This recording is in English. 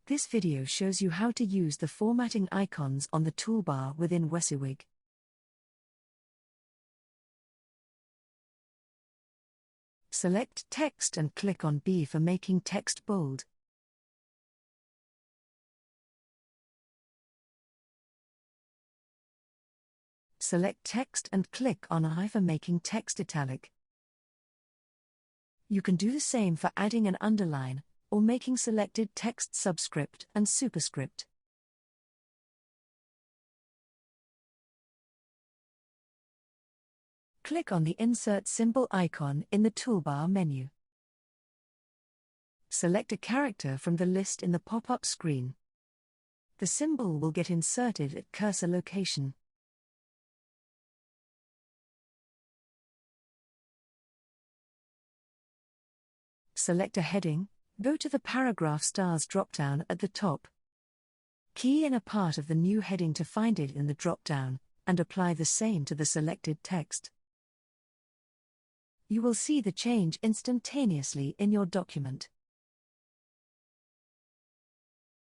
This video shows you how to use the formatting icons on the toolbar within WYCIWYG. Select Text and click on B for making text bold. Select Text and click on I for making text italic. You can do the same for adding an underline, or making selected text subscript and superscript. Click on the Insert Symbol icon in the toolbar menu. Select a character from the list in the pop-up screen. The symbol will get inserted at cursor location. Select a heading. Go to the Paragraph Stars drop-down at the top. Key in a part of the new heading to find it in the drop-down, and apply the same to the selected text. You will see the change instantaneously in your document.